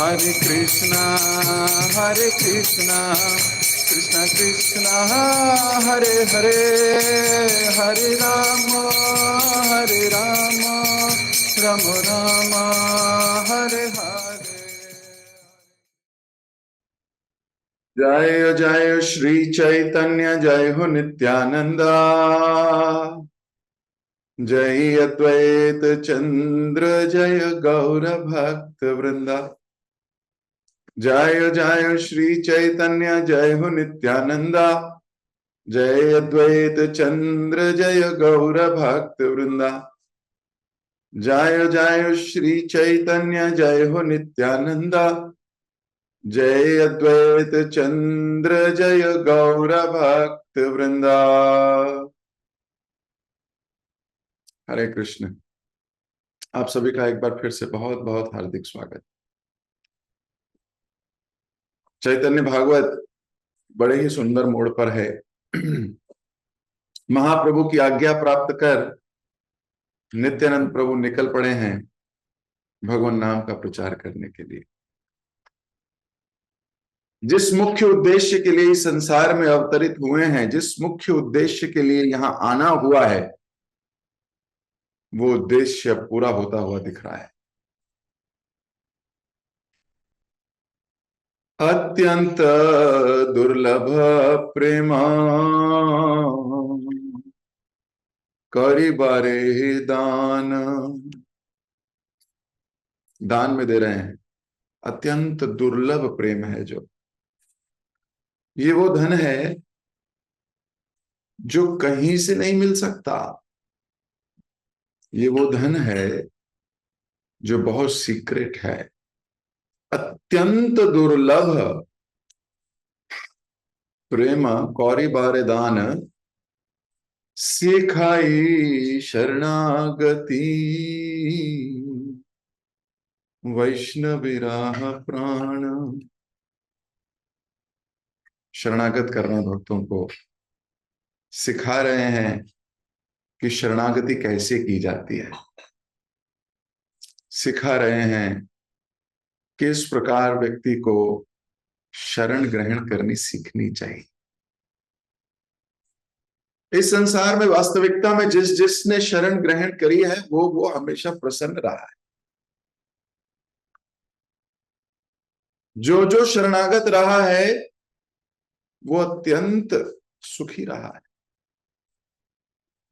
Hare Krishna, Krishna Krishna, Hare Hare, Hare Rama, Rama Rama, Hare Hare. जय जय श्री चैतन्य, जय हो नित्यानंदा, जय अद्वैत चंद्र, जय गौर भक्त वृंदा। जय जय श्री चैतन्य, जय हो नित्यानंदा, जय अद्वैत चंद्र, जय गौर भक्त वृंदा। जय जय श्री चैतन्य, जय हो नित्यानंदा, जय अद्वैत चंद्र, जय गौर भक्त वृंदा। हरे कृष्ण। आप सभी का एक बार फिर से बहुत बहुत हार्दिक स्वागत। चैतन्य भागवत बड़े ही सुंदर मोड़ पर है। महाप्रभु की आज्ञा प्राप्त कर नित्यानंद प्रभु निकल पड़े हैं भगवान नाम का प्रचार करने के लिए। जिस मुख्य उद्देश्य के लिए इस संसार में अवतरित हुए हैं, जिस मुख्य उद्देश्य के लिए यहां आना हुआ है, वो उद्देश्य पूरा होता हुआ दिख रहा है। अत्यंत दुर्लभ प्रेमा करी बारे दान। दान में दे रहे हैं। अत्यंत दुर्लभ प्रेम है जो, ये वो धन है जो कहीं से नहीं मिल सकता। ये वो धन है जो बहुत सीक्रेट है। अत्यंत दुर्लभ प्रेम कौरी बारे दान, सिखाई शरणागति वैष्णविराह प्राण। शरणागत करना भक्तों को सिखा रहे हैं कि शरणागति कैसे की जाती है। सिखा रहे हैं कि इस प्रकार व्यक्ति को शरण ग्रहण करनी सीखनी चाहिए। इस संसार में वास्तविकता में जिसने शरण ग्रहण करी है वो हमेशा प्रसन्न रहा है। जो शरणागत रहा है वो अत्यंत सुखी रहा है।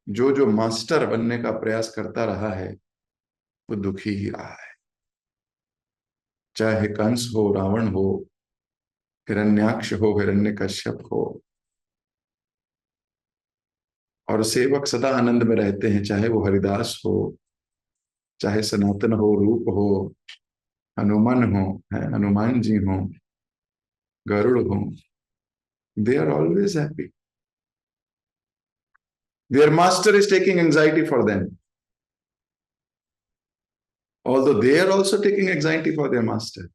जो मास्टर बनने का प्रयास करता रहा है वो दुखी ही रहा है। चाहे कंस हो, रावण हो, हिरण्याक्ष हो, हिरण्यकश्यप हो, और सेवक सदा आनंद में रहते हैं। चाहे वो हरिदास हो, चाहे सनातन हो, रूप हो, हनुमान हो, है हनुमान जी हो, गरुड़ हो, they are always happy. Their master is taking anxiety for them, although they are also taking anxiety for their master.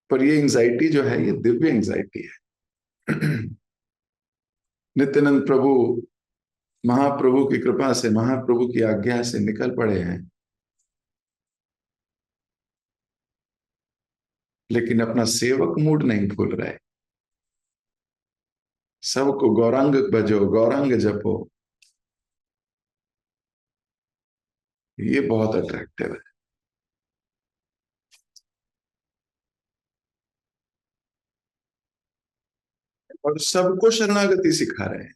पर ये एंजाइटी जो है ये दिव्य एंजाइटी है। नित्यानंद प्रभु महाप्रभु की कृपा से, महाप्रभु की आज्ञा से निकल पड़े हैं, लेकिन अपना सेवक मूड नहीं भूल रहे। सबको गौरांग भजो, गौरांग जपो, ये बहुत अट्रैक्टिव है। और सबको शरणागति सिखा रहे हैं,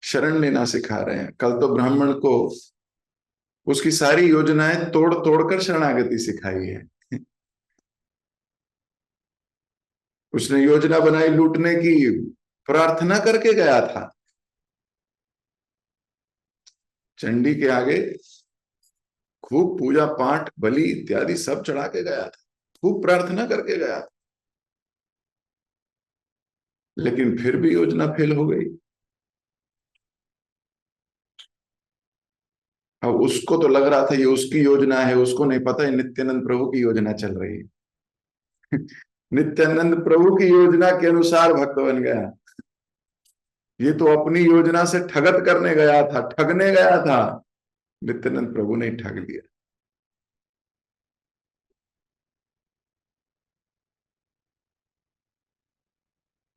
शरण लेना सिखा रहे हैं। कल तो ब्राह्मण को उसकी सारी योजनाएं तोड़ तोड़कर शरणागति सिखाई है। उसने योजना बनाई लूटने की, प्रार्थना करके गया था चंडी के आगे, खूब पूजा पाठ बलि इत्यादि सब चढ़ा के गया था, खूब प्रार्थना करके गया था, लेकिन फिर भी योजना फेल हो गई। अब उसको तो लग रहा था ये उसकी योजना है, उसको नहीं पता है नित्यानंद प्रभु की योजना चल रही है। नित्यानंद प्रभु की योजना के अनुसार भक्त बन गया। ये तो अपनी योजना से ठगत करने गया था, ठगने गया था। नित्यानंद प्रभु ने ठग लिया।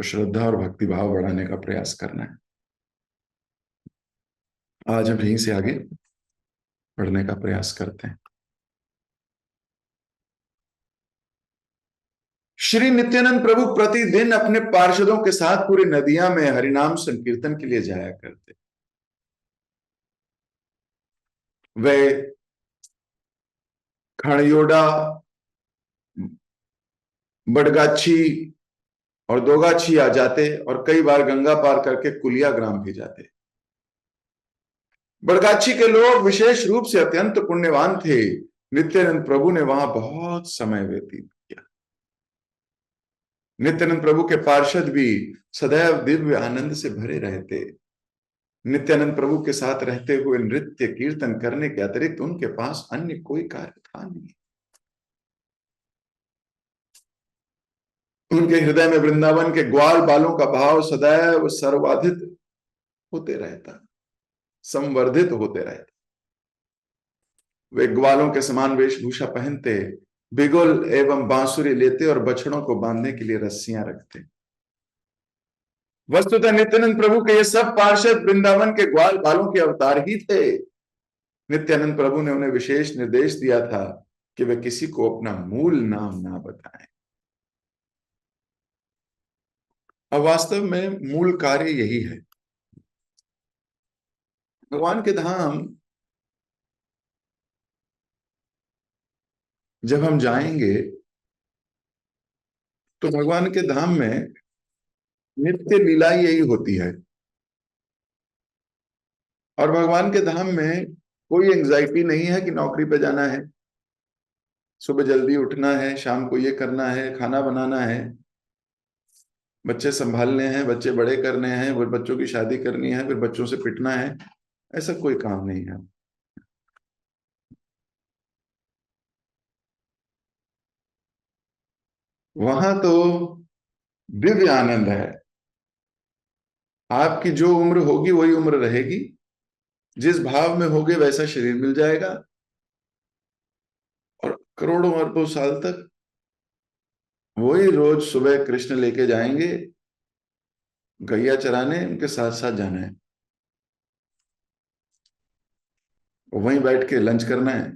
और श्रद्धा और भक्ति भाव बढ़ाने का प्रयास करना है। आज हम यहीं से आगे बढ़ने का प्रयास करते हैं। श्री नित्यानंद प्रभु प्रतिदिन अपने पार्षदों के साथ पूरी नदियां में हरिनाम संकीर्तन के लिए जाया करते। वे खड़योड़ा, बड़गाछी और दोगाछी आ जाते और कई बार गंगा पार करके कुलिया ग्राम भी जाते। बड़गाछी के लोग विशेष रूप से अत्यंत पुण्यवान थे। नित्यानंद प्रभु ने वहां बहुत समय व्यतीत किया। नित्यानंद प्रभु के पार्षद भी सदैव दिव्य आनंद से भरे रहते। नित्यानंद प्रभु के साथ रहते हुए नृत्य कीर्तन करने के अतिरिक्त उनके पास अन्य कोई कार्य था नहीं। उनके हृदय में वृंदावन के ग्वाल बालों का भाव सदैव सर्वाधित होते रहता, संवर्धित होते रहता। वे ग्वालों के समान वेशभूषा पहनते, बिगुल एवं बांसुरी लेते और बछड़ों को बांधने के लिए रस्सियां रखते। वस्तुतः नित्यानंद प्रभु के ये सब पार्षद वृंदावन के ग्वाल बालों के अवतार ही थे। नित्यानंद प्रभु ने उन्हें विशेष निर्देश दिया था कि वे किसी को अपना मूल नाम ना बताएं। अब वास्तव में मूल कार्य यही है। भगवान के धाम जब हम जाएंगे तो भगवान के धाम में नित्य लीला यही होती है। और भगवान के धाम में कोई एंजाइटी नहीं है कि नौकरी पे जाना है, सुबह जल्दी उठना है, शाम को ये करना है, खाना बनाना है, बच्चे संभालने हैं, बच्चे बड़े करने हैं, फिर बच्चों की शादी करनी है, फिर बच्चों से पिटना है। ऐसा कोई काम नहीं है। वहां तो दिव्य आनंद है। आपकी जो उम्र होगी वही उम्र रहेगी, जिस भाव में होगे वैसा शरीर मिल जाएगा और करोड़ों अरबों साल तक वही रोज सुबह कृष्ण लेके जाएंगे गैया चराने, उनके साथ साथ जाना है, वहीं बैठ के लंच करना है।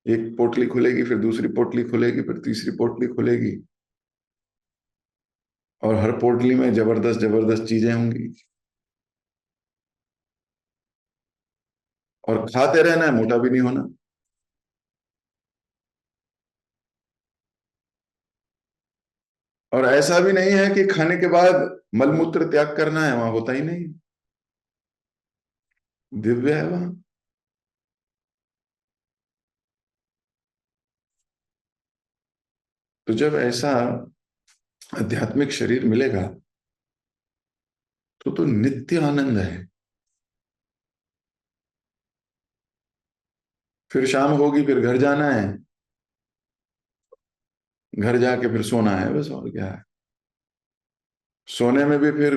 एक पोटली खुलेगी, फिर दूसरी पोटली खुलेगी, फिर तीसरी पोटली खुलेगी और हर पोटली में जबरदस्त जबरदस्त चीजें होंगी और खाते रहना है, मोटा भी नहीं होना। और ऐसा भी नहीं है कि खाने के बाद मलमूत्र त्याग करना है, वहां होता ही नहीं। दिव्य है वहां। तो जब ऐसा आध्यात्मिक शरीर मिलेगा तो नित्य आनंद है। फिर शाम होगी, फिर घर जाना है, घर जाके फिर सोना है, बस और क्या है। सोने में भी फिर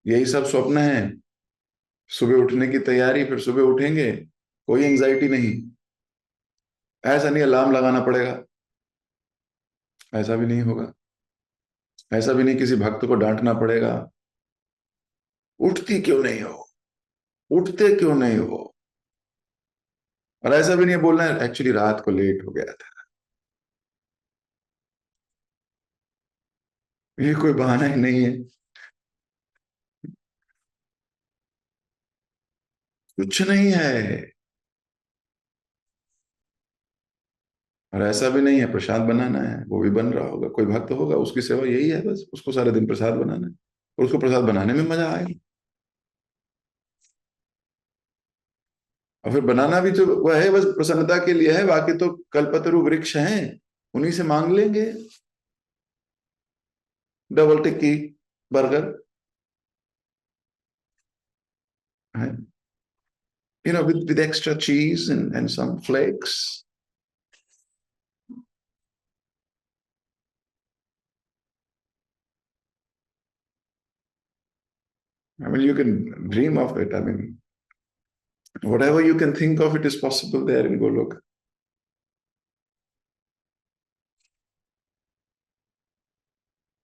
यही सब स्वप्न है। सुबह उठने की तैयारी, फिर सुबह उठेंगे, कोई एंजाइटी नहीं। ऐसा नहीं अलार्म लगाना पड़ेगा, ऐसा भी नहीं होगा। ऐसा भी नहीं किसी भक्त को डांटना पड़ेगा, उठती क्यों नहीं हो, उठते क्यों नहीं हो। और ऐसा भी नहीं बोलना है एक्चुअली रात को लेट हो गया था। ये कोई बहाना ही नहीं है, कुछ नहीं है। और ऐसा भी नहीं है प्रसाद बनाना है, वो भी बन रहा होगा, कोई भक्त होगा उसकी सेवा यही है, बस उसको सारे दिन प्रसाद बनाना है और उसको प्रसाद बनाने में मजा आएगा। और फिर बनाना भी तो वह है, बस प्रसन्नता के लिए है, बाकी तो कल्पतरु वृक्ष हैं, उन्हीं से मांग लेंगे। डबल टिक्की बर्गर है, with extra cheese and some flakes. I mean, you can dream of it. I mean, whatever you can think of, it is possible there in Golok.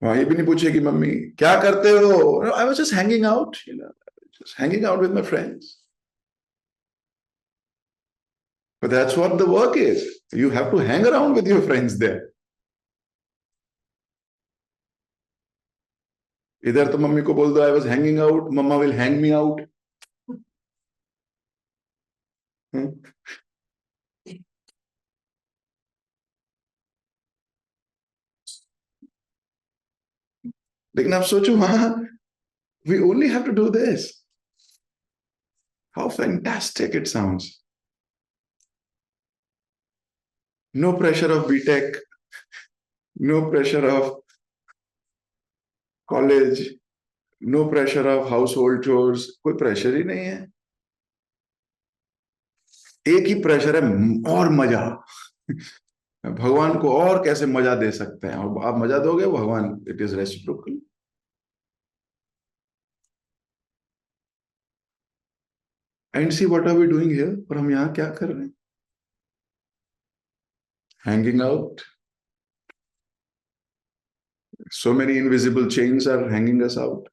वहां ये भी नहीं पूछे कि मम्मी क्या करते हो, I was just hanging out, just hanging out with my friends. But that's what the work is. You have to hang around with your friends there. इधर तो मम्मी को बोल दो I was hanging out, mama will hang me out. लेकिन आप सोचो वहां, we only have to do this. How fantastic it sounds. No pressure of BTech, no pressure of college, no pressure of household chores. कोई pressure ही नहीं है. एक ही pressure है, और मजा. भगवान को और कैसे मजा दे सकते हैं, और आप मजा दोगे भगवान, it is reciprocal. And see what are we doing here, और हम यहाँ क्या कर रहे हैं? Hanging out. So many invisible chains are hanging us out.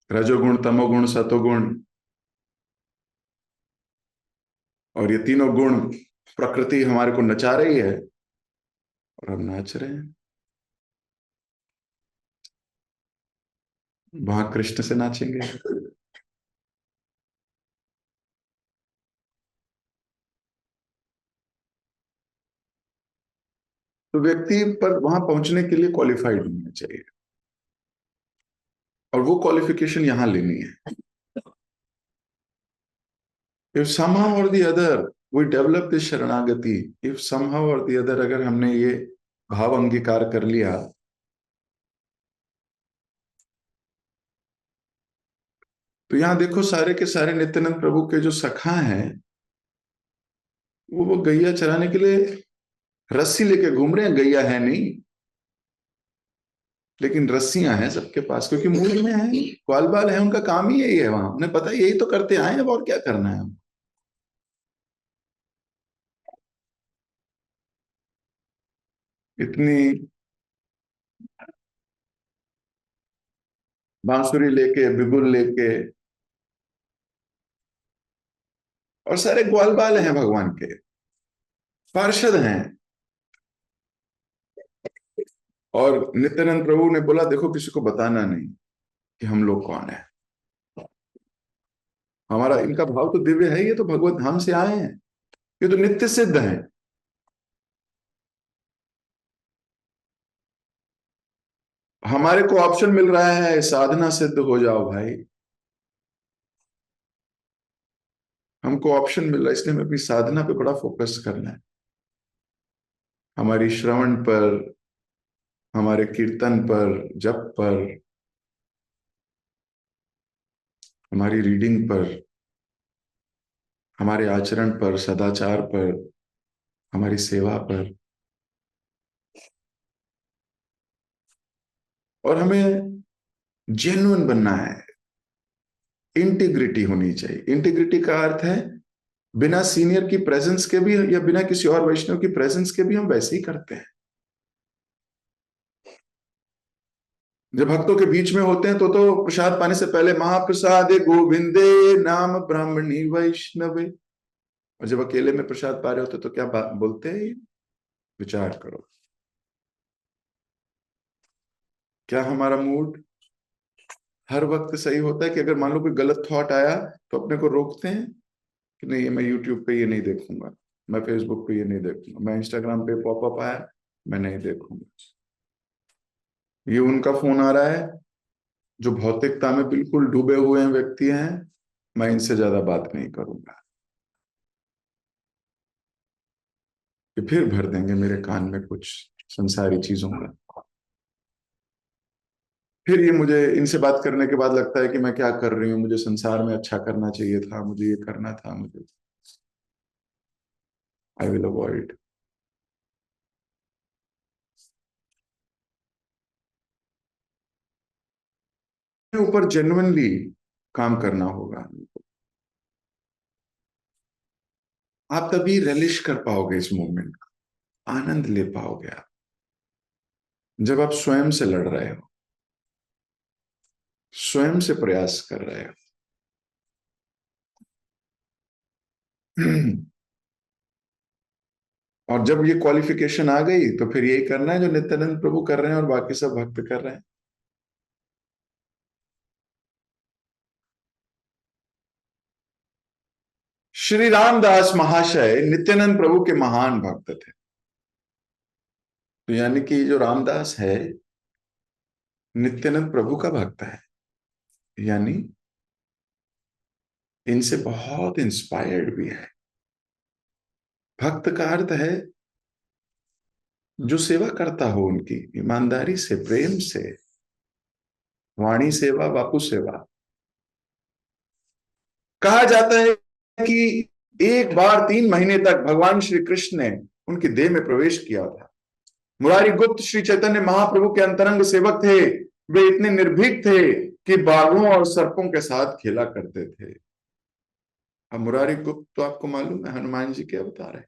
रजोगुण, तमोगुण, सतोगुण, और ये तीनों गुण प्रकृति हमारे को नचा रही है और हम नाच रहे हैं. वहां कृष्ण से नाचेंगे. तो व्यक्ति पर वहां पहुंचने के लिए क्वालिफाइड होना चाहिए, और वो क्वालिफिकेशन यहां लेनी है. If somehow or the other we develop this शरणागति, if somehow or the other अगर हमने ये भाव अंगीकार कर लिया, तो यहां देखो सारे के सारे नित्यानंद प्रभु के जो सखा हैं, वो गैया चराने के लिए रस्सी लेके घूम रहे हैं. गैया है नहीं, लेकिन रस्सियां हैं सबके पास, क्योंकि मूल में है, ग्वाल बाल है, उनका काम ही यही है. वहां उन्हें पता है यही तो करते आए, अब और क्या करना है. इतनी बांसुरी लेके, बिगुल लेके, और सारे ग्वाल बाल हैं भगवान के, पार्षद हैं. और नित्यानंद प्रभु ने बोला देखो किसी को बताना नहीं कि हम लोग कौन है. हमारा, इनका भाव तो दिव्य है, ये तो भगवत धाम से आए हैं, ये तो नित्य सिद्ध है. हमारे को ऑप्शन मिल रहा है, साधना सिद्ध हो जाओ भाई. हमको ऑप्शन मिल रहा है, इसलिए हमें अपनी साधना पे बड़ा फोकस करना है. हमारी श्रवण पर, हमारे कीर्तन पर, जप पर, हमारी रीडिंग पर, हमारे आचरण पर, सदाचार पर, हमारी सेवा पर. और हमें जेन्युइन बनना है. इंटीग्रिटी होनी चाहिए. इंटीग्रिटी का अर्थ है बिना सीनियर की प्रेजेंस के भी, या बिना किसी और वैष्णव की प्रेजेंस के भी हम वैसे ही करते हैं. जब भक्तों के बीच में होते हैं तो प्रसाद पाने से पहले महाप्रसाद गोविंदे नाम ब्राह्मणी वैष्णवे, और जब अकेले में प्रसाद पा रहे होते तो क्या बोलते हैं? विचार करो, क्या हमारा मूड हर वक्त सही होता है? कि अगर मान लो कोई गलत थॉट आया तो अपने को रोकते हैं कि नहीं, मैं यूट्यूब पे ये नहीं देखूंगा, मैं फेसबुक पे ये नहीं देखूंगा, मैं इंस्टाग्राम पे पॉपअप आया मैं नहीं देखूंगा. ये उनका फोन आ रहा है जो भौतिकता में बिल्कुल डूबे हुए हैं व्यक्ति हैं, मैं इनसे ज्यादा बात नहीं करूंगा. ये फिर भर देंगे मेरे कान में कुछ संसारी चीजों का. फिर ये मुझे इनसे बात करने के बाद लगता है कि मैं क्या कर रही हूँ, मुझे संसार में अच्छा करना चाहिए था, मुझे ये करना था, मुझे, आई विल अवॉइड. ऊपर जेन्युइनली काम करना होगा. आप तभी रिलिश कर पाओगे इस मूवमेंट को. आनंद ले पाओगे आप जब आप स्वयं से लड़ रहे हो, स्वयं से प्रयास कर रहे हो। और जब ये क्वालिफिकेशन आ गई तो फिर यही करना है जो नित्यानंद प्रभु कर रहे हैं और बाकी सब भक्त कर रहे हैं। श्री रामदास महाशय नित्यानंद प्रभु के महान भक्त थे। तो यानी कि जो रामदास है नित्यानंद प्रभु का भक्त है, यानी इनसे बहुत इंस्पायर्ड भी है। भक्त का अर्थ है जो सेवा करता हो उनकी ईमानदारी से, प्रेम से, वाणी सेवा बापू सेवा। कहा जाता है कि एक बार 3 महीने तक भगवान श्री कृष्ण ने उनकी देह में प्रवेश किया था। मुरारी गुप्त श्री चैतन्य महाप्रभु के अंतरंग सेवक थे। वे इतने निर्भीक थे कि बाघों और सर्पों के साथ खेला करते थे। अब मुरारी गुप्त तो आपको मालूम है हनुमान जी के अवतार है।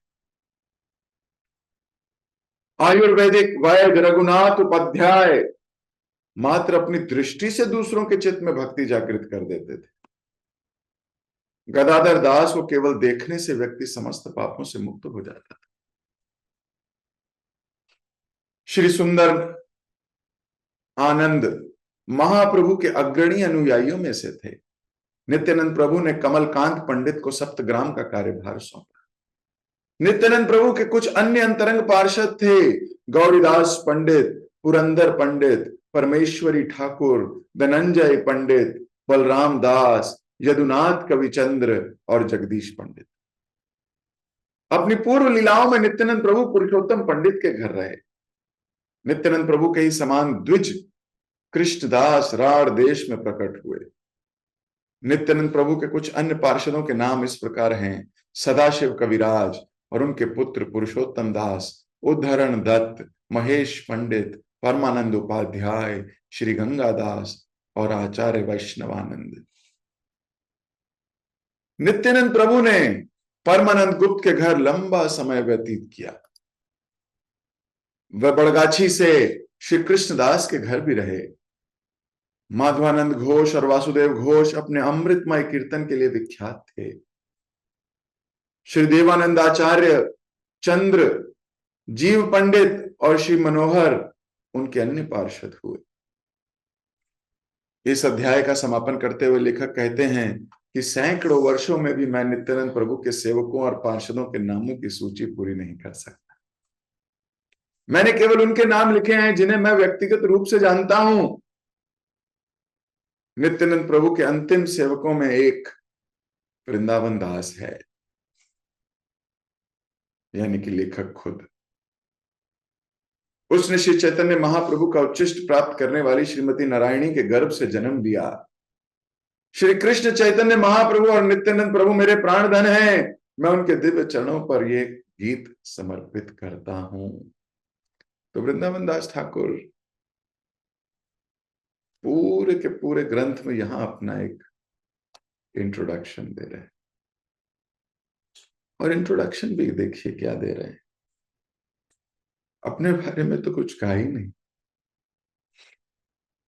आयुर्वेदिक वैद्य रघुनाथ उपाध्याय मात्र अपनी दृष्टि से दूसरों के चित्त में भक्ति जागृत कर देते थे। गदाधर दास को केवल देखने से व्यक्ति समस्त पापों से मुक्त हो जाता था। श्री सुंदर आनंद महाप्रभु के अग्रणी अनुयायियों में से थे। नित्यानंद प्रभु ने कमलकांत पंडित को सप्तग्राम का कार्यभार सौंपा। नित्यानंद प्रभु के कुछ अन्य अंतरंग पार्षद थे, गौरीदास पंडित, पुरंदर पंडित, परमेश्वरी ठाकुर, धनंजय पंडित, बलराम दास, यदुनाथ कविचंद्र और जगदीश पंडित। अपनी पूर्व लीलाओं में नित्यानंद प्रभु पुरुषोत्तम पंडित के घर रहे। नित्यानंद प्रभु के ही समान द्विज कृष्णदास राढ़ देश में प्रकट हुए। नित्यानंद प्रभु के कुछ अन्य पार्षदों के नाम इस प्रकार हैं: सदाशिव कविराज और उनके पुत्र पुरुषोत्तम दास, उद्धरण दत्त, महेश पंडित, परमानंद उपाध्याय, श्री गंगादास और आचार्य वैष्णवानंद। नित्यानंद प्रभु ने परमानंद गुप्त के घर लंबा समय व्यतीत किया। वह बड़गाछी से श्री कृष्णदास के घर भी रहे। माधवानंद घोष और वासुदेव घोष अपने अमृतमय कीर्तन के लिए विख्यात थे। श्री देवानंद आचार्य, चंद्र, जीव पंडित और श्री मनोहर उनके अन्य पार्षद हुए। इस अध्याय का समापन करते हुए लेखक कहते हैं कि सैकड़ों वर्षों में भी मैं नित्यानंद प्रभु के सेवकों और पार्षदों के नामों की सूची पूरी नहीं कर सकता। मैंने केवल उनके नाम लिखे हैं जिन्हें मैं व्यक्तिगत रूप से जानता हूं। नित्यानंद प्रभु के अंतिम सेवकों में एक वृंदावन दास है, यानी कि लेखक खुद। उसने श्री चैतन्य महाप्रभु का उच्चिष्ट प्राप्त करने वाली श्रीमती नारायणी के गर्भ से जन्म लिया। श्री कृष्ण चैतन्य महाप्रभु और नित्यानंद प्रभु मेरे प्राणधन हैं। मैं उनके दिव्य चरणों पर ये गीत समर्पित करता हूं। तो वृंदावन दास ठाकुर पूरे के पूरे ग्रंथ में यहां अपना एक इंट्रोडक्शन दे रहे हैं। और इंट्रोडक्शन भी देखिए क्या दे रहे हैं। अपने बारे में तो कुछ कहा ही नहीं।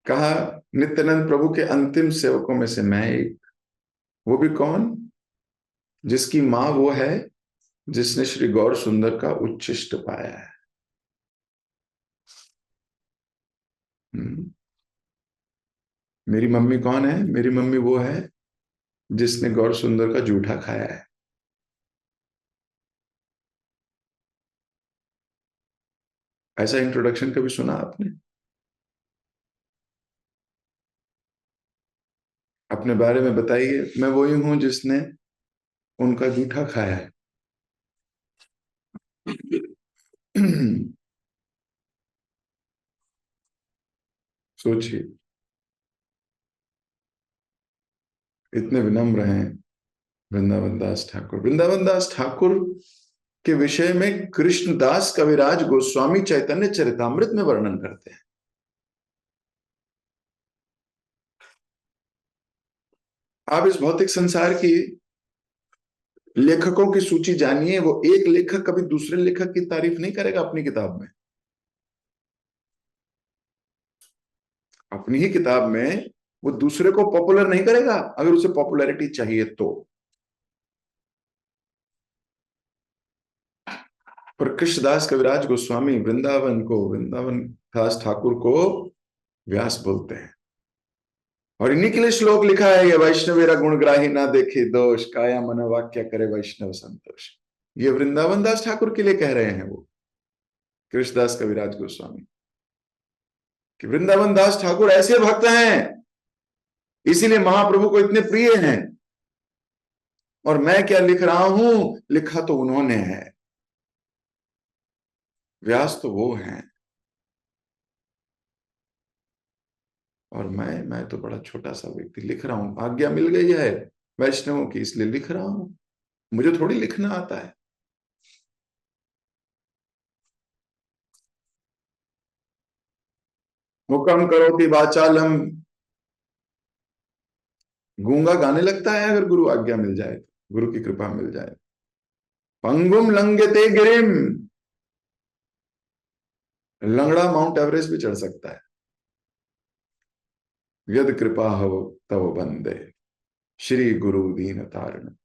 कहा नित्यानंद प्रभु के अंतिम सेवकों में से मैं एक। वो भी कौन? जिसकी मां वो है जिसने श्री गौर सुंदर का उच्चिष्ट पाया है। मेरी मम्मी कौन है? मेरी मम्मी वो है जिसने गौर सुंदर का जूठा खाया है। ऐसा इंट्रोडक्शन कभी सुना आपने? अपने बारे में बताइए। मैं वही हूं जिसने उनका जूठा खाया है। सोचिए, इतने विनम्र हैं वृंदावन दास ठाकुर। वृंदावन दास ठाकुर के विषय में कृष्णदास कविराज गोस्वामी चैतन्य चरितामृत में वर्णन करते हैं। आप इस भौतिक संसार की लेखकों की सूची जानिए, वो एक लेखक कभी दूसरे लेखक की तारीफ नहीं करेगा अपनी किताब में। अपनी ही किताब में वो दूसरे को पॉपुलर नहीं करेगा अगर उसे पॉपुलैरिटी चाहिए तो। पर कृष्णदास कविराज गोस्वामी वृंदावन दास ठाकुर को व्यास बोलते हैं। और इन्हीं के लिए श्लोक लिखा है, ये वैष्णवेरा गुणग्राही ना देखे दोष, काया मन वाक्य करे वैष्णव संतोष। ये वृंदावन दास ठाकुर के लिए कह रहे हैं वो कृष्णदास कविराज गोस्वामी, कि वृंदावन दास ठाकुर ऐसे भक्त हैं, इसीलिए महाप्रभु को इतने प्रिय हैं। और मैं क्या लिख रहा हूं, लिखा तो उन्होंने है, व्यास तो वो हैं, और मैं तो बड़ा छोटा सा व्यक्ति लिख रहा हूं। आज्ञा मिल गई है वैष्णवों की, इसलिए लिख रहा हूं। मुझे थोड़ी लिखना आता है। मुकम करो कि वाचालम, गूंगा गाने लगता है अगर गुरु आज्ञा मिल जाए तो, गुरु की कृपा मिल जाए। पंगुम लंघयते गिरिम, लंगड़ा माउंट एवरेस्ट भी चढ़ सकता है। यद कृपा हो तव बंदे, श्री गुरु दीन तारण।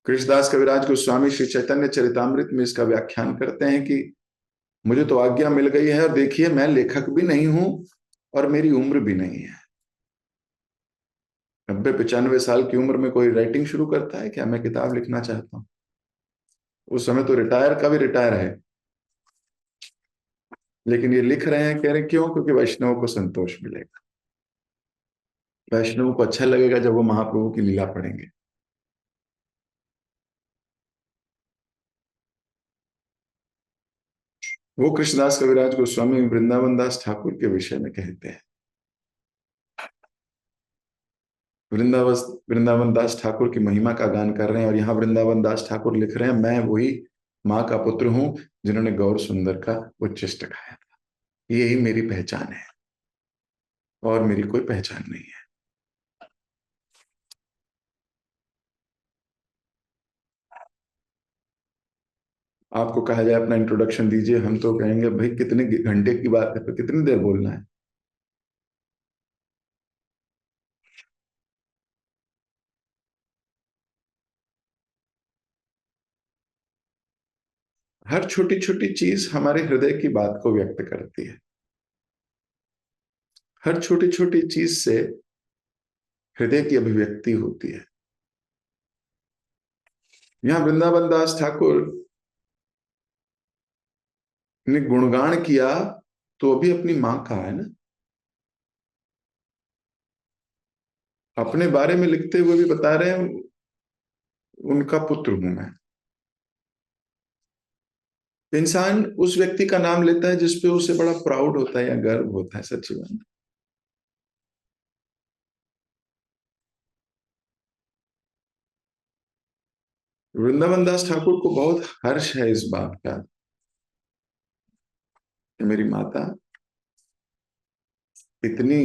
कृष्णदास कविराज गोस्वामी श्री चैतन्य चरितामृत में इसका व्याख्यान करते हैं कि मुझे तो आज्ञा मिल गई है, और देखिए मैं लेखक भी नहीं हूं और मेरी उम्र भी नहीं है। 90-95 साल की उम्र में कोई राइटिंग शुरू करता है क्या? मैं किताब लिखना चाहता हूं। उस समय तो रिटायर का भी रिटायर है, लेकिन ये लिख रहे हैं, कह रहे क्यों? क्योंकि वैष्णवों को संतोष मिलेगा, वैष्णवों को अच्छा लगेगा जब वो महाप्रभु की लीला पढ़ेंगे। वो कृष्णदास कविराज गोस्वामी वृंदावन दास ठाकुर के विषय में कहते हैं। वृंदावन वृंदावन दास ठाकुर की महिमा का गान कर रहे हैं, और यहाँ वृंदावन दास ठाकुर लिख रहे हैं, मैं वही माँ का पुत्र हूं जिन्होंने गौर सुंदर का उच्छिष्ट खाया था। यही मेरी पहचान है, और मेरी कोई पहचान नहीं है। आपको कहा जाए अपना इंट्रोडक्शन दीजिए, हम तो कहेंगे भाई कितने घंटे की बात है, तो कितनी देर बोलना है। हर छोटी छोटी चीज हमारे हृदय की बात को व्यक्त करती है। हर छोटी छोटी चीज से हृदय की अभिव्यक्ति होती है। यहाँ वृंदावन दास ठाकुर ने गुणगान किया, तो अभी अपनी मां का है ना, अपने बारे में लिखते हुए भी बता रहे हैं उनका पुत्र हूं मैं। इंसान उस व्यक्ति का नाम लेता है जिसपे उसे बड़ा प्राउड होता है या गर्व होता है, सच्ची बात। वृंदावन दास ठाकुर को बहुत हर्ष है इस बात का कि मेरी माता इतनी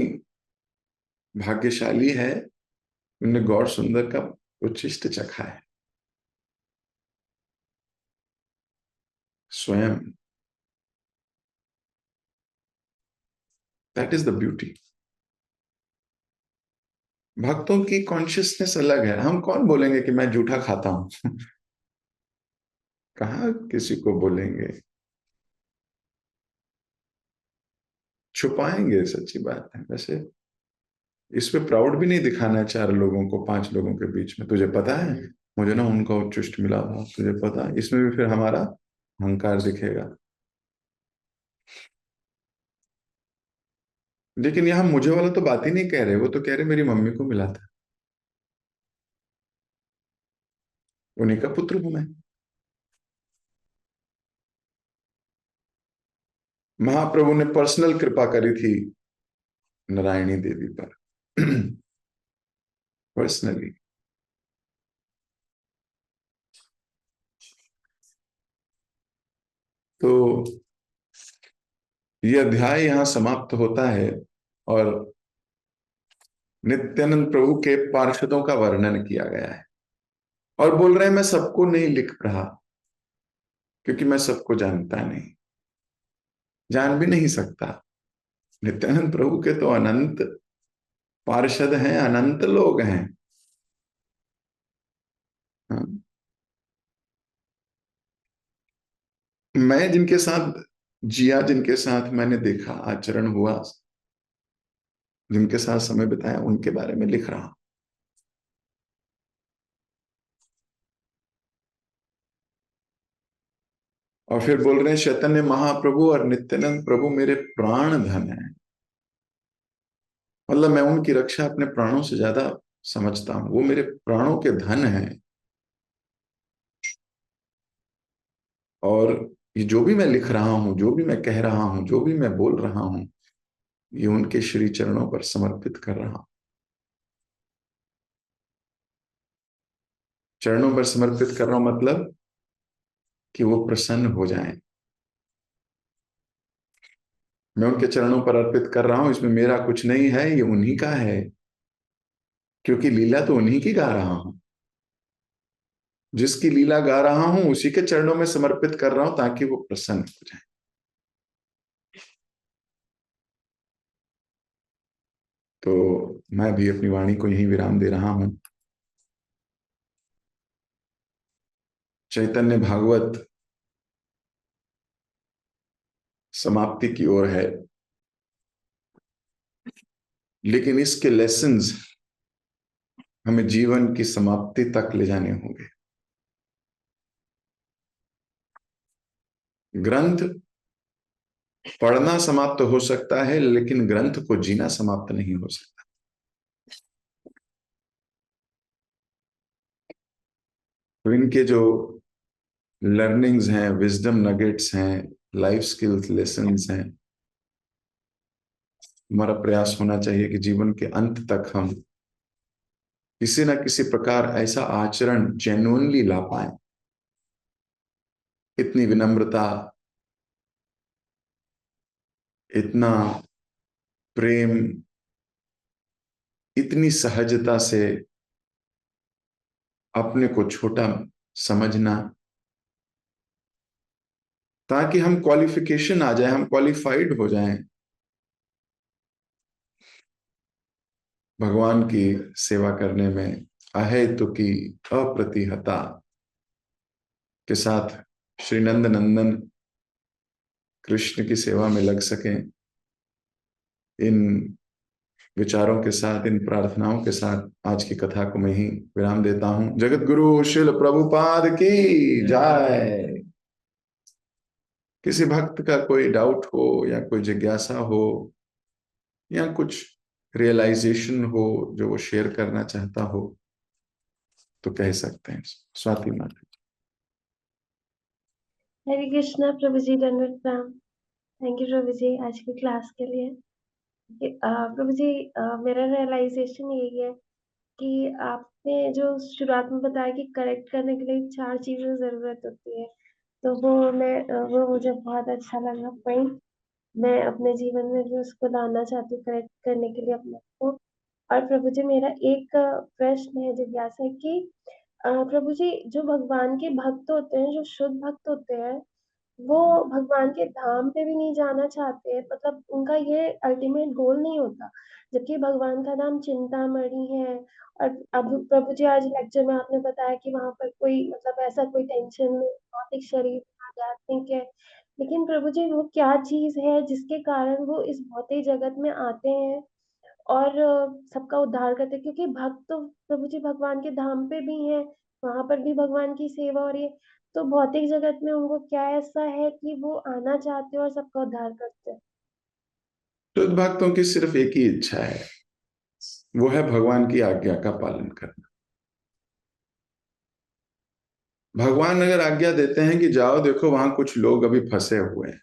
भाग्यशाली है, उन्हें गौर सुंदर का उच्छिष्ट चखा है स्वयं। That is the beauty. भक्तों की कॉन्शियसनेस अलग है। हम कौन बोलेंगे कि मैं जूठा खाता हूं? कहाँ किसी को बोलेंगे, छुपाएंगे, सच्ची बात है। वैसे इस पे प्राउड भी नहीं दिखाना है 4 लोगों को, 5 लोगों के बीच में। तुझे पता है मुझे ना उनका उच्चिष्ट मिला था, तुझे पता है, इसमें भी फिर हमारा अहंकार दिखेगा। लेकिन यहाँ मुझे वाला तो बात ही नहीं कह रहे, वो तो कह रहे मेरी मम्मी को मिला था, उन्हीं का पुत्र हूं मैं। महाप्रभु ने पर्सनल कृपा करी थी नारायणी देवी पर, पर्सनली। तो ये अध्याय यहां समाप्त होता है, और नित्यानंद प्रभु के पार्षदों का वर्णन किया गया है और बोल रहे हैं मैं सबको नहीं लिख रहा क्योंकि मैं सबको जानता नहीं, जान भी नहीं सकता। नित्यानंद प्रभु के तो अनंत पार्षद हैं, अनंत लोग हैं। हाँ। मैं जिनके साथ जिया, जिनके साथ मैंने देखा, आचरण हुआ, जिनके साथ समय बिताया, उनके बारे में लिख रहा हूं। और फिर बोल रहे हैं चैतन्य महाप्रभु और नित्यानंद प्रभु मेरे प्राण धन है। मतलब मैं उनकी रक्षा अपने प्राणों से ज्यादा समझता हूं, वो मेरे प्राणों के धन हैं। और ये जो भी मैं लिख रहा हूं, जो भी मैं कह रहा हूं, जो भी मैं बोल रहा हूं, ये उनके श्री चरणों पर समर्पित कर रहा हूं। चरणों पर समर्पित कर रहा हूं मतलब कि वो प्रसन्न हो जाएं। मैं उनके चरणों पर अर्पित कर रहा हूं, इसमें मेरा कुछ नहीं है, ये उन्हीं का है। क्योंकि लीला तो उन्हीं की गा रहा हूं। जिसकी लीला गा रहा हूं उसी के चरणों में समर्पित कर रहा हूं ताकि वो प्रसन्न हो जाए। तो मैं भी अपनी वाणी को यहीं विराम दे रहा हूं। चैतन्य भागवत समाप्ति की ओर है, लेकिन इसके लेसन्स हमें जीवन की समाप्ति तक ले जाने होंगे। ग्रंथ पढ़ना समाप्त हो सकता है, लेकिन ग्रंथ को जीना समाप्त नहीं हो सकता। तो इनके जो लर्निंग्स हैं, विजडम नगेट्स हैं, लाइफ स्किल्स लेसन्स हैं, हमारा प्रयास होना चाहिए कि जीवन के अंत तक हम किसी न किसी प्रकार ऐसा आचरण जेन्युइनली ला पाए। इतनी विनम्रता, इतना प्रेम, इतनी सहजता से अपने को छोटा समझना, ताकि हम क्वालिफिकेशन आ जाए, हम क्वालिफाइड हो जाएं भगवान की सेवा करने में। अहेतु की अप्रतिहता के साथ श्री नंद नंदन कृष्ण की सेवा में लग सकें। इन विचारों के साथ, इन प्रार्थनाओं के साथ आज की कथा को मैं ही विराम देता हूं। जगत गुरु शिल प्रभुपाद की जय। किसी भक्त का कोई डाउट हो या कोई जिज्ञासा हो या कुछ रियलाइजेशन हो जो वो शेयर करना चाहता हो तो कह सकते हैं। स्वाति माता। हरे कृष्णा प्रभु जी, दंडवत प्रणाम। थैंक यू प्रभु जी आज की क्लास के लिए। प्रभु जी, मेरा रियलाइजेशन यही है कि आपने जो शुरुआत में बताया कि करेक्ट करने के लिए 4 चीजें जरूरत होती है, तो वो मुझे बहुत अच्छा लगा पॉइंट। मैं अपने जीवन में भी उसको लाना चाहती हूँ, करेक्ट करने के लिए अपने आप को। और प्रभु जी, मेरा एक प्रश्न है, जिज्ञासा है कि प्रभु जी, जो भगवान के भक्त होते हैं, जो शुद्ध भक्त होते हैं, वो भगवान के धाम पे भी नहीं जाना चाहते हैं, मतलब उनका ये अल्टीमेट गोल नहीं होता। जबकि भगवान का धाम चिंतामणि है। और अब प्रभु जी, आज लेक्चर में आपने बताया कि वहां पर कोई मतलब ऐसा कोई टेंशन नहीं, भौतिक शरीर आध्यात्मिक है। लेकिन प्रभु जी, वो क्या चीज है जिसके कारण वो इस भौतिक जगत में आते हैं और सबका उद्धार करते हैं? क्योंकि भक्त तो प्रभु जी भगवान के धाम पे भी हैं, वहां पर भी भगवान की सेवा हो रही है। तो भौतिक जगत में उनको क्या ऐसा है कि वो आना चाहते हैं और सबका उद्धार करते हैं? शुद्ध भक्तों की सिर्फ एक ही इच्छा है, वो है भगवान की आज्ञा का पालन करना। भगवान अगर आज्ञा देते हैं कि जाओ देखो वहां कुछ लोग अभी फंसे हुए हैं,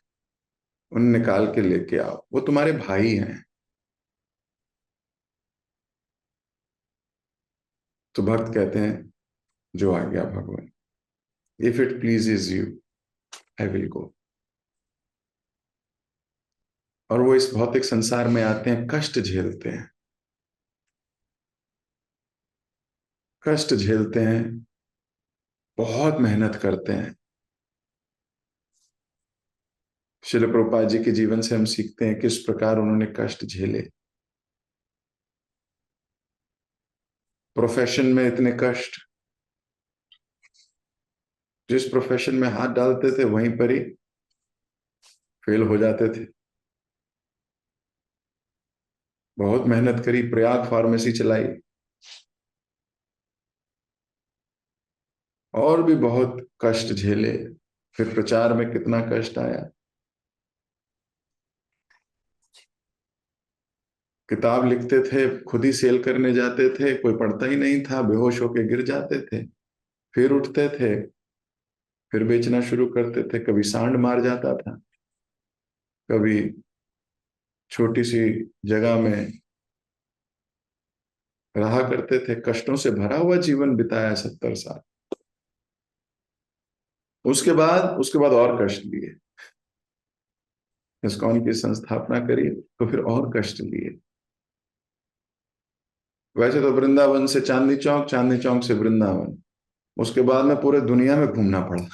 उन निकाल के लेके आओ, वो तुम्हारे भाई हैं, तो भक्त कहते हैं जो आज्ञा भगवान, if it pleases you I will go. और वो इस भौतिक संसार में आते हैं, कष्ट झेलते हैं, कष्ट झेलते हैं, बहुत मेहनत करते हैं। श्रील प्रभुपाद जी के जीवन से हम सीखते हैं किस प्रकार उन्होंने कष्ट झेले। प्रोफेशन में इतने कष्ट, जिस प्रोफेशन में हाथ डालते थे वहीं पर ही फेल हो जाते थे। बहुत मेहनत करी, प्रयाग फार्मेसी चलाई, और भी बहुत कष्ट झेले। फिर प्रचार में कितना कष्ट आया। किताब लिखते थे, खुद ही सेल करने जाते थे, कोई पढ़ता ही नहीं था, बेहोश होके गिर जाते थे, फिर उठते थे, फिर बेचना शुरू करते थे। कभी सांड मार जाता था, कभी छोटी सी जगह में रहा करते थे। कष्टों से भरा हुआ जीवन बिताया 70 साल। उसके बाद और कष्ट लिए। इस्कॉन की संस्थापना करी तो फिर और कष्ट लिए। वैसे तो वृंदावन से चांदनी चौक, चांदनी चौक से वृंदावन, उसके बाद में पूरे दुनिया में घूमना पड़ा।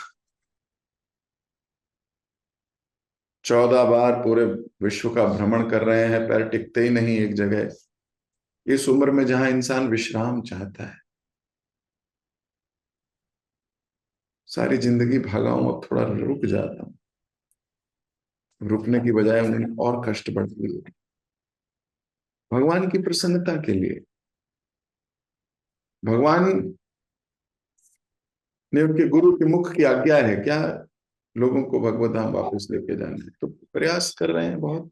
14 बार पूरे विश्व का भ्रमण कर रहे हैं, पैर टिकते ही नहीं एक जगह। इस उम्र में जहां इंसान विश्राम चाहता है, सारी जिंदगी भागा हूं, अब थोड़ा रुक जाता हूं। रुकने की बजाय उन्होंने और कष्ट बढ़ दिए, भगवान की प्रसन्नता के लिए। भगवान ने, उनके गुरु के मुख की आज्ञा है क्या, लोगों को भगवत धाम वापस लेके जाना है, तो प्रयास कर रहे हैं बहुत।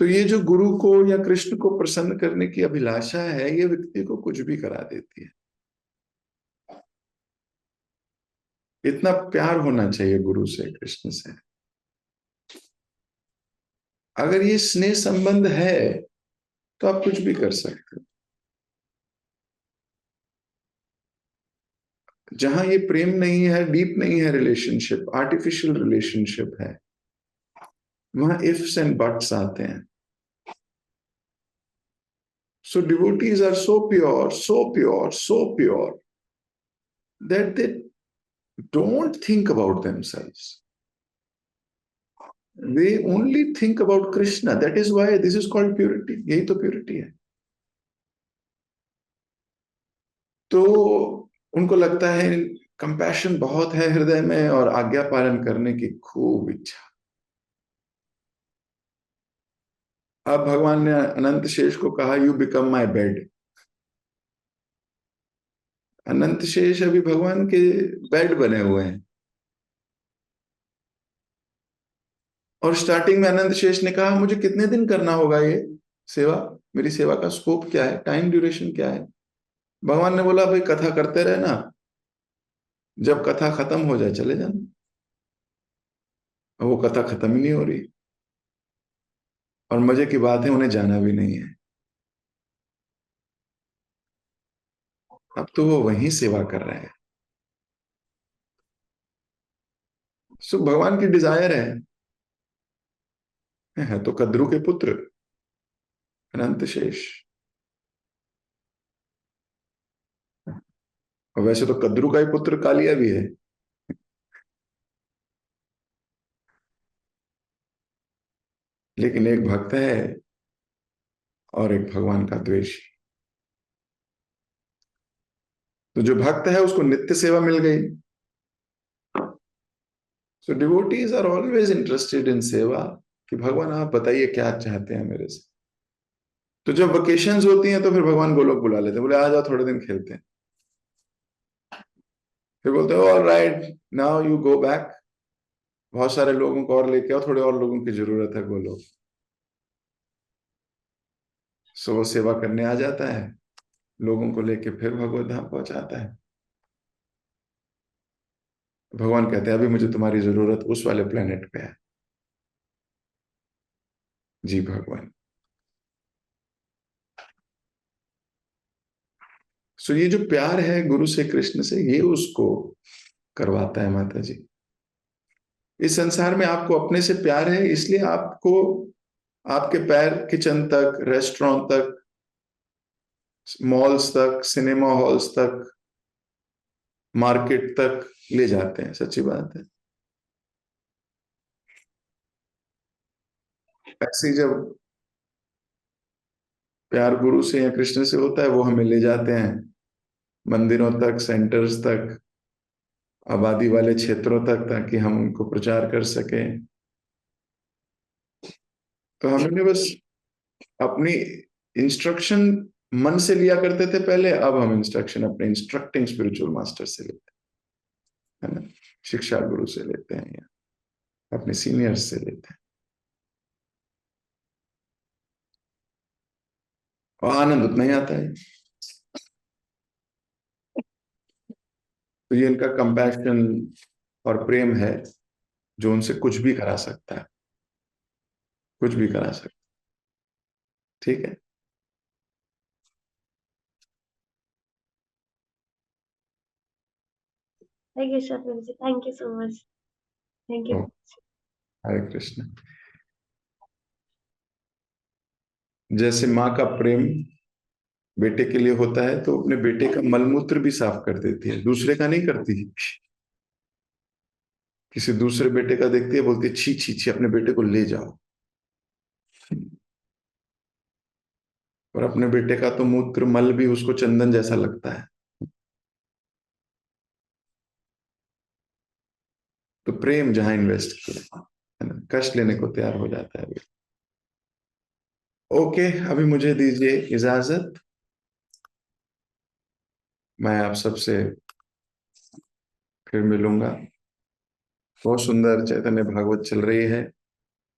तो ये जो गुरु को या कृष्ण को प्रसन्न करने की अभिलाषा है, ये व्यक्ति को कुछ भी करा देती है। इतना प्यार होना चाहिए गुरु से, कृष्ण से। अगर ये स्नेह संबंध है तो आप कुछ भी कर सकते हो। जहां ये प्रेम नहीं है, डीप नहीं है रिलेशनशिप, आर्टिफिशियल रिलेशनशिप है, वहां इफ्स एंड बट्स आते हैं। So devotees are so pure, so pure, so pure that they don't think about themselves. They only think about Krishna. That is why this is called purity. यही तो purity है। तो उनको लगता है compassion बहुत है हृदय में और आज्ञा पालन करने की खूब इच्छा। अब भगवान ने अनंत शेष को कहा, यू बिकम माई बेड। अनंत शेष अभी भगवान के बेड बने हुए हैं। और स्टार्टिंग में अनंत शेष ने कहा, मुझे कितने दिन करना होगा ये सेवा, मेरी सेवा का स्कोप क्या है, टाइम ड्यूरेशन क्या है। भगवान ने बोला, भाई कथा करते रहना, जब कथा खत्म हो जाए चले जाना। और वो कथा खत्म ही नहीं हो रही, और मजे की बात है उन्हें जाना भी नहीं है। अब तो वो वहीं सेवा कर रहे हैं। सो भगवान की डिजायर है तो कद्रू के पुत्र अनंत शेष। और वैसे तो कद्रू का ही पुत्र कालिया भी है, लेकिन एक भक्त है और एक भगवान का द्वेषी। तो जो भक्त है उसको नित्य सेवा मिल गई। So devotees are always interested in seva, कि भगवान आप बताइए क्या चाहते हैं मेरे से। तो जब वेकेशंस होती हैं तो फिर भगवान गोलोक बुला लेते हैं, बोले आ जाओ थोड़े दिन खेलते हैं। फिर बोलते हैं all right, now you go back, बहुत सारे लोगों को और लेके आओ, थोड़े और लोगों की जरूरत है गोलोक। सो वो सेवा करने आ जाता है, लोगों को लेके फिर भगवत धाम पहुंचाता है। भगवान कहते हैं अभी मुझे तुम्हारी जरूरत उस वाले प्लेनेट पे है। जी भगवान। सो ये जो प्यार है गुरु से, कृष्ण से, ये उसको करवाता है माता जी। इस संसार में आपको अपने से प्यार है, इसलिए आपको आपके पैर किचन तक, रेस्टोरेंट तक, मॉल्स तक, सिनेमा हॉल्स तक, मार्केट तक ले जाते हैं। सच्ची बात है। ऐसे जब प्यार गुरु से या कृष्ण से होता है, वो हमें ले जाते हैं मंदिरों तक, सेंटर्स तक, आबादी वाले क्षेत्रों तक, ताकि हम उनको प्रचार कर सकें। तो हमने बस अपनी इंस्ट्रक्शन मन से लिया करते थे पहले, अब हम इंस्ट्रक्शन अपने इंस्ट्रक्टिंग स्पिरिचुअल मास्टर से लेते हैं, है ना, शिक्षा गुरु से लेते हैं या अपने सीनियर्स से लेते हैं, और आनंद उतना ही आता है। तो ये इनका कंपैशन और प्रेम है, जो उनसे कुछ भी करा सकता है, कुछ भी करा सकता है। ठीक है। Thank you, Shah Prabhuji. Thank you so much. Thank you. ओ, हरे कृष्ण। जैसे माँ का प्रेम बेटे के लिए होता है, तो अपने बेटे का मलमूत्र भी साफ कर देती है, दूसरे का नहीं करती। किसी दूसरे बेटे का देखती है, बोलती है छी छी छी, अपने बेटे को ले जाओ। और अपने बेटे का तो मूत्र मल भी उसको चंदन जैसा लगता है। तो प्रेम जहां इन्वेस्ट किया, है ना, कष्ट लेने को तैयार हो जाता है। ओके, अभी मुझे दीजिए इजाजत। मैं आप सबसे फिर मिलूंगा। बहुत सुंदर चैतन्य भागवत चल रही है।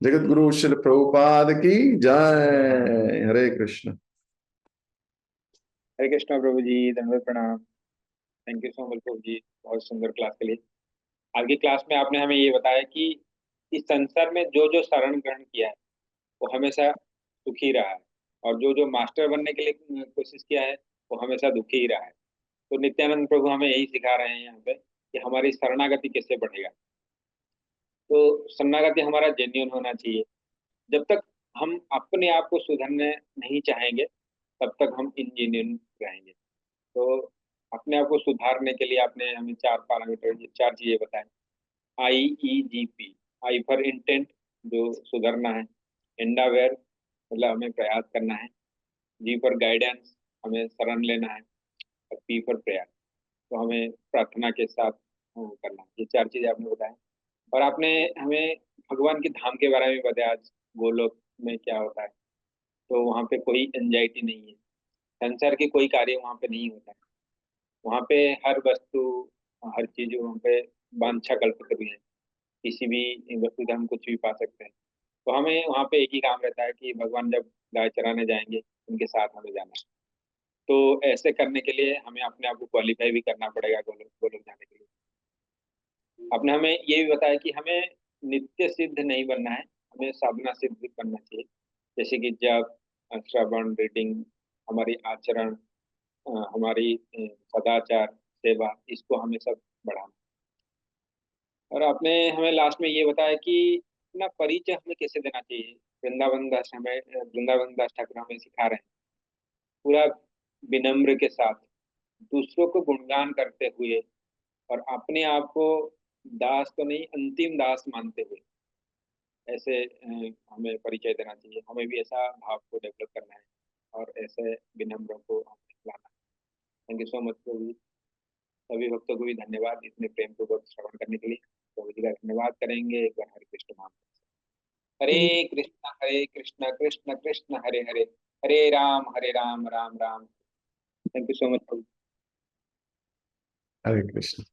जगत गुरु श्री प्रभुपाद की जय। हरे कृष्ण। हरे कृष्णा प्रभु जी, दंडवत प्रणाम। थैंक यू सो मच प्रभु जी, बहुत सुंदर क्लास के लिए। आज की क्लास में आपने हमें ये बताया कि इस संसार में जो जो शरण ग्रहण किया है वो हमेशा सुखी रहा है, और जो जो मास्टर बनने के लिए कोशिश किया है वो हमेशा दुखी ही रहा है। तो नित्यानंद प्रभु हमें यही सिखा रहे हैं यहाँ पे कि हमारी शरणागति कैसे बढ़ेगा। तो शरणागति हमारा जेन्युइन होना चाहिए। जब तक हम अपने आप को सुधरने नहीं चाहेंगे तब तक हम इंजीनियर रहेंगे। तो अपने आप को सुधारने के लिए आपने हमें 4 पैरामीटर, 4 चीजें बताई। IEGP, आई फॉर इंटेंट, जो सुधरना है। एंडावेयर, मतलब हमें प्रयास करना है। जी फॉर गाइडेंस, हमें शरण लेना है। और P फॉर प्रेयर, तो हमें प्रार्थना के साथ करना है। ये 4 चीजें आपने बताया। और आपने हमें भगवान के धाम के बारे में बताया, आज गोलोक में क्या होता है। तो वहाँ पे कोई एंजाइटी नहीं है, संसार के कोई कार्य वहाँ पे नहीं होता है। वहाँ पे हर वस्तु, हर चीज वहाँ पे वांछा कल्पित भी है। किसी भी वस्तु से हम कुछ भी पा सकते हैं। तो हमें वहाँ पे एक ही काम रहता है कि भगवान जब गाय चराने जाएंगे उनके साथ हमें जाना है। तो ऐसे करने के लिए हमें अपने आप को क्वालिफाई भी करना पड़ेगा गोलोक गोलोक जाने के लिए। आपने हमें ये भी बताया कि हमें नित्य सिद्ध नहीं बनना है, हमें साधना सिद्ध भी बनना चाहिए। जैसे कि जब श्रवण, रीडिंग, हमारी आचरण, हमारी सदाचार, सेवा, इसको हमें सब बढ़ाना। और आपने हमें लास्ट में ये बताया कि अपना परिचय हमें कैसे देना चाहिए। वृंदावन दास ठाकुर हमें सिखा रहे हैं पूरा विनम्र के साथ, दूसरों को गुणगान करते हुए, और अपने आप को दास तो नहीं अंतिम दास मानते हुए ऐसे हमें परिचय देना चाहिए। हमें भी ऐसा भाव को डेवलप करना है और ऐसे विनम्र को हमें लाना है। थैंक यू सो मच प्रभु जी। सभी भक्तों को भी धन्यवाद इतने प्रेम पूर्वक श्रवण करने के लिए। प्रभु जी का धन्यवाद करेंगे एक बार हरे कृष्ण नाम। Hare Krishna Krishna Krishna Hare Hare, Hare Ram Ram Ram. Thank you so much. Hare Krishna.